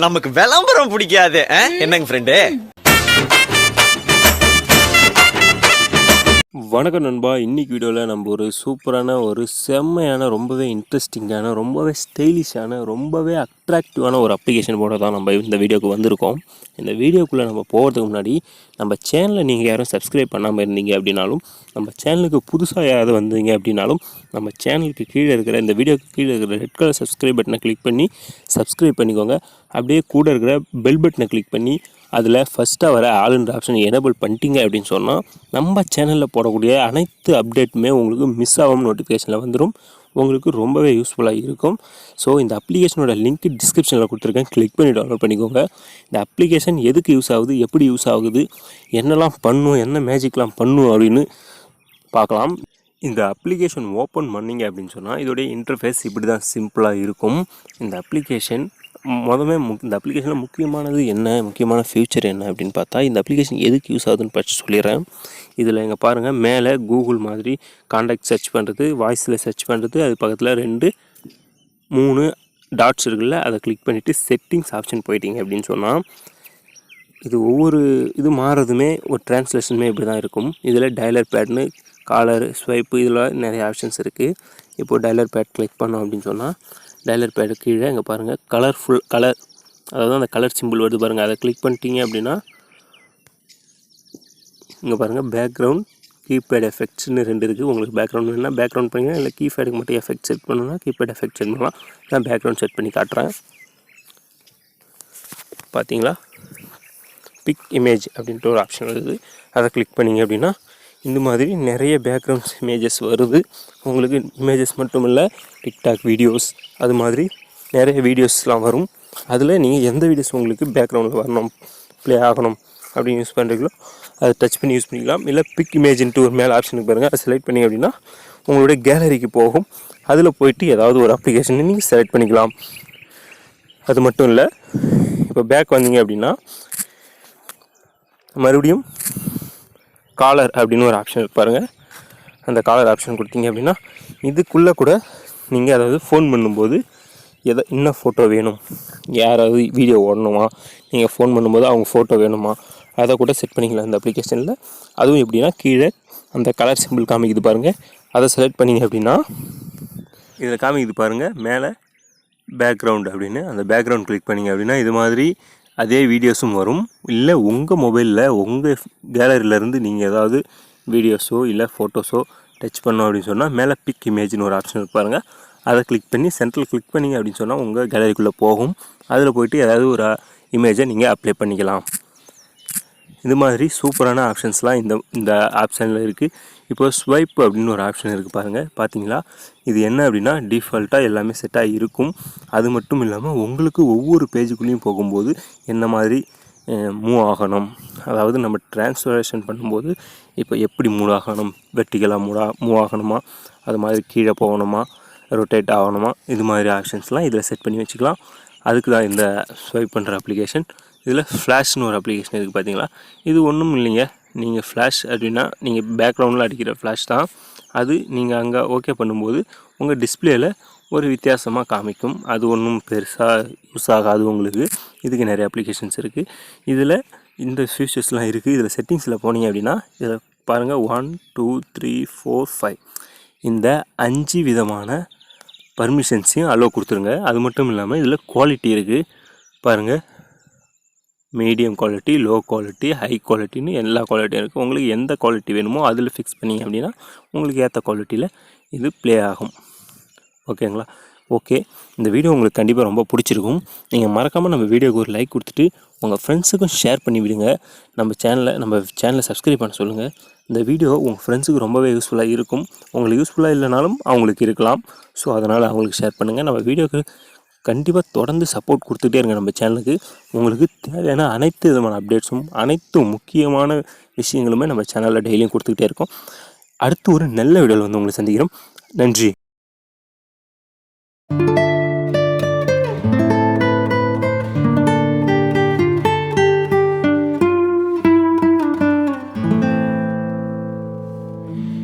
நமக்கு விளம்பரம் பிடிக்காது என்னங்க ஃப்ரெண்டு. வணக்கம் நண்பா. இன்றைக்கி வீடியோவில் நம்ம ஒரு சூப்பரான ஒரு செம்மையான ரொம்பவே இன்ட்ரெஸ்டிங்கான ரொம்பவே ஸ்டைலிஷான ரொம்பவே அட்ராக்டிவான ஒரு அப்ளிகேஷன் போட தான் நம்ம இந்த வீடியோக்கு வந்திருக்கோம். இந்த வீடியோக்குள்ளே நம்ம போகிறதுக்கு முன்னாடி நம்ம சேனலை நீங்கள் யாரும் சப்ஸ்கிரைப் பண்ணாமல் இருந்தீங்க அப்படின்னாலும், நம்ம சேனலுக்கு புதுசாக யாராவது வந்தீங்க அப்படின்னாலும், நம்ம சேனலுக்கு கீழே இருக்கிற இந்த வீடியோக்கு கீழே இருக்கிற ரெட் கலர் சப்ஸ்கிரைப் பட்டனை கிளிக் பண்ணி சப்ஸ்கிரைப் பண்ணிக்கோங்க. அப்படியே கூட இருக்கிற பெல் பட்டனை கிளிக் பண்ணி அதில் ஃபஸ்ட்டாக வர ஆல்ன்ற ஆப்ஷன் எனேபிள் பண்ணிட்டீங்க அப்படின்னு சொன்னால் நம்ம சேனலில் போடக்கூடிய அனைத்து அப்டேட்டுமே உங்களுக்கு மிஸ் ஆகாமல் நோட்டிஃபிகேஷனில் வந்துடும். உங்களுக்கு ரொம்பவே யூஸ்ஃபுல்லாக இருக்கும். ஸோ இந்த அப்ளிகேஷனோட லிங்க் டிஸ்கிரிப்ஷனில் கொடுத்துருக்கேன், கிளிக் பண்ணி டவுன்லோட் பண்ணிக்கோங்க. இந்த அப்ளிகேஷன் எதுக்கு யூஸ் ஆகுது, எப்படி யூஸ் ஆகுது, என்னெல்லாம் பண்ணும், என்ன மேஜிக்லாம் பண்ணும் அப்படின்னு பார்க்கலாம். இந்த அப்ளிகேஷன் ஓப்பன் பண்ணிங்க அப்படின்னு சொன்னால் இதோடைய இன்டர்ஃபேஸ் இப்படி தான் சிம்பிளாக இருக்கும். இந்த அப்ளிகேஷன் இந்த அப்ளிகேஷனில் முக்கியமான ஃபியூச்சர் என்ன அப்படின்னு பார்த்தா, இந்த அப்ளிகேஷன் எதுக்கு யூஸ் ஆகுதுன்னு படித்து சொல்லிடுறேன். இதில் எங்கே பாருங்கள், மேலே கூகுள் மாதிரி காண்டாக்ட் சர்ச் பண்ணுறது, வாய்ஸில் சர்ச் பண்ணுறது, அது பக்கத்தில் 3 டாட்ஸ் இருக்குல்ல, அதை கிளிக் பண்ணிவிட்டு செட்டிங்ஸ் ஆப்ஷன் போயிட்டீங்க அப்படின்னு சொன்னால் ஒவ்வொரு இது மாறுறதுமே ஒரு டிரான்ஸ்லேஷனுமே இப்படி தான் இருக்கும். இதில் டயலர் பேட்னு காலர் ஸ்வைப்பு இதில் நிறைய ஆப்ஷன்ஸ் இருக்குது. இப்போது டயலர் பேட் கிளிக் பண்ணோம் அப்படின்னு சொன்னால் டயலர் பேடு கீழே இங்கே பாருங்கள் கலர், அதாவது அந்த கலர் சிம்பிள் வருது பாருங்கள், அதை கிளிக் பண்ணிட்டீங்க அப்படின்னா இங்கே பாருங்கள் பேக்ரவுண்ட் கீபேட் எஃபெக்ட்ஸ்னு 2 இருக்குது. உங்களுக்கு பேக்ரவுண்ட் வேணுன்னா பேக்ரவுண்ட் பண்ணிங்கன்னா, இல்லை கீபேடுக்கு மட்டும் எஃபெக்ட் செட் பண்ணணும்னா கீபேட் எஃபெக்ட் செட் பண்ணலாம். நான் பேக்ரவுண்ட் செட் பண்ணி காட்டுறேன். பார்த்தீங்களா, பிக் இமேஜ் அப்படின்ட்டு ஒரு ஆப்ஷன் வருது. அதை கிளிக் பண்ணிங்க அப்படின்னா இந்த மாதிரி நிறைய பேக்ரவுண்ட்ஸ் இமேஜஸ் வருது. உங்களுக்கு இமேஜஸ் மட்டும் இல்லை, டிக்டாக் வீடியோஸ் அது மாதிரி நிறைய வீடியோஸ்லாம் வரும். அதில் நீங்கள் எந்த வீடியோஸ் உங்களுக்கு பேக்ரவுண்டில் வரணும், ப்ளே ஆகணும் அப்படின்னு யூஸ் பண்ணுறீங்களோ அதை டச் பண்ணி யூஸ் பண்ணிக்கலாம். இல்லை பிக் இமேஜின்ட்டு ஒரு மேலே ஆப்ஷனுக்கு பாருங்கள், அதை செலக்ட் பண்ணிங்க அப்படின்னா உங்களுடைய கேலரிக்கு போகும். அதில் போய்ட்டு ஏதாவது ஒரு அப்ளிகேஷனை நீங்கள் செலக்ட் பண்ணிக்கலாம். அது மட்டும் இல்லை, இப்போ பேக் வந்தீங்க அப்படின்னா மறுபடியும் காலர் அப்படின்னு ஒரு ஆப்ஷன் பாருங்கள். அந்த காலர் ஆப்ஷன் கொடுத்தீங்க அப்படின்னா இதுக்குள்ளே கூட நீங்கள் அதாவது ஃபோன் பண்ணும்போது என்ன ஃபோட்டோ வேணும், யாராவது வீடியோ ஓடணுமா, நீங்கள் ஃபோன் பண்ணும்போது அவங்க ஃபோட்டோ வேணுமா, அதை கூட செட் பண்ணிக்கலாம் இந்த அப்ளிகேஷனில். அதுவும் எப்படின்னா கீழே அந்த கலர் சிம்பிள் காமிக்குது பாருங்கள், அதை செலக்ட் பண்ணிங்க அப்படின்னா இதில் காமிக்குது பாருங்கள் மேலே பேக்ரவுண்ட் அப்படின்னு. அந்த பேக்ரவுண்ட் கிளிக் பண்ணிங்க அப்படின்னா இது மாதிரி அதே வீடியோஸும் வரும். இல்லை உங்கள் மொபைலில் உங்கள் கேலரியிலேருந்து நீங்கள் ஏதாவது வீடியோஸோ இல்லை ஃபோட்டோஸோ டச் பண்ணோம் அப்படின்னு சொன்னால் மேலே பிக் இமேஜ்னு ஒரு ஆப்ஷன் பாருங்கள், அதை கிளிக் பண்ணி சென்ட்ரல் கிளிக் பண்ணிங்க அப்படின்னு சொன்னால் உங்கள் கேலரிக்குள்ளே போகும். அதில் போய்ட்டு ஏதாவது ஒரு இமேஜை நீங்கள் அப்ளை பண்ணிக்கலாம். இது மாதிரி சூப்பரான ஆப்ஷன்ஸ்லாம் இந்த ஆப்ஷனில் இருக்குது. இப்போ ஸ்வைப் அப்படின்னு ஒரு ஆப்ஷன் இருக்குது பாருங்கள், பார்த்தீங்களா. இது என்ன அப்படின்னா டிஃபால்ட்டாக எல்லாமே செட்டாக இருக்கும். அது மட்டும் இல்லாமல் உங்களுக்கு ஒவ்வொரு பேஜுக்குள்ளேயும் போகும்போது என்ன மாதிரி மூவ் ஆகணும், அதாவது நம்ம ட்ரான்ஸ்ஃபரேஷன் பண்ணும்போது இப்போ எப்படி மூவ் ஆகணும், வெர்டிகலாக மூவ் ஆகணுமா, அது மாதிரி கீழே போகணுமா, ரொட்டேட் ஆகணுமா, இது மாதிரி ஆப்ஷன்ஸ்லாம் இதில் செட் பண்ணி வச்சுக்கலாம். அதுக்கு தான் இந்த ஸ்வைப் பண்ணுற அப்ளிகேஷன். இதில் ஃப்ளாஷ்னு ஒரு அப்ளிகேஷன் இருக்குது பார்த்தீங்களா. இது ஒன்றும் இல்லைங்க, நீங்கள் ஃப்ளாஷ் அப்படின்னா நீங்கள் பேக்ரவுண்டில் அடிக்கிற ஃப்ளாஷ் தான். அது நீங்கள் அங்கே ஓகே பண்ணும்போது உங்கள் டிஸ்பிளேயில் ஒரு வித்தியாசமாக காமிக்கும். அது ஒன்றும் பெருசாக யூஸ் ஆகாது உங்களுக்கு. இதுக்கு நிறைய அப்ளிகேஷன்ஸ் இருக்குது. இதில் இந்த ஃபியூச்சர்ஸ்லாம் இருக்குது. இதில் செட்டிங்ஸில் போனீங்க அப்படின்னா இதில் பாருங்கள் 1 2 3 4 5 இந்த 5 விதமான பர்மிஷன்ஸையும் அலோவ் கொடுத்துருங்க. அது மட்டும் இல்லாமல் இதில் குவாலிட்டி இருக்குது பாருங்கள், medium quality, low quality, high குவாலிட்டின்னு எல்லா குவாலிட்டியும் இருக்குது. உங்களுக்கு எந்த குவாலிட்டி வேணுமோ அதில் ஃபிக்ஸ் பண்ணிங்க அப்படின்னா உங்களுக்கு ஏற்ற குவாலிட்டியில் இது ப்ளே ஆகும். ஓகேங்களா. ஓகே, இந்த வீடியோ உங்களுக்கு கண்டிப்பாக ரொம்ப பிடிச்சிருக்கும். நீங்கள் மறக்காமல் நம்ம வீடியோக்கு ஒரு லைக் கொடுத்துட்டு உங்கள் ஃப்ரெண்ட்ஸுக்கும் ஷேர் பண்ணி விடுங்க. நம்ம சேனலை சப்ஸ்கிரைப் பண்ண சொல்லுங்கள். இந்த வீடியோ உங்கள் ஃப்ரெண்ட்ஸுக்கு ரொம்பவே யூஸ்ஃபுல்லாக இருக்கும். உங்களுக்கு யூஸ்ஃபுல்லாக இல்லைனாலும் அவங்களுக்கு இருக்கலாம். ஸோ அதனால் அவங்களுக்கு ஷேர் பண்ணுங்கள். நம்ம வீடியோக்கு கண்டிப்பாக தொடர்ந்து சப்போர்ட் கொடுத்துட்டே இருங்க. நம்ம சேனலுக்கு உங்களுக்கு தேவையான அனைத்து விதமான அப்டேட்ஸும் அனைத்து முக்கியமான விஷயங்களுமே நம்ம சேனலில் டெய்லியும் கொடுத்துக்கிட்டே இருக்கோம். அடுத்து ஒரு நல்ல வீடியோவில் வந்து உங்களை சந்திக்கிறோம். நன்றி.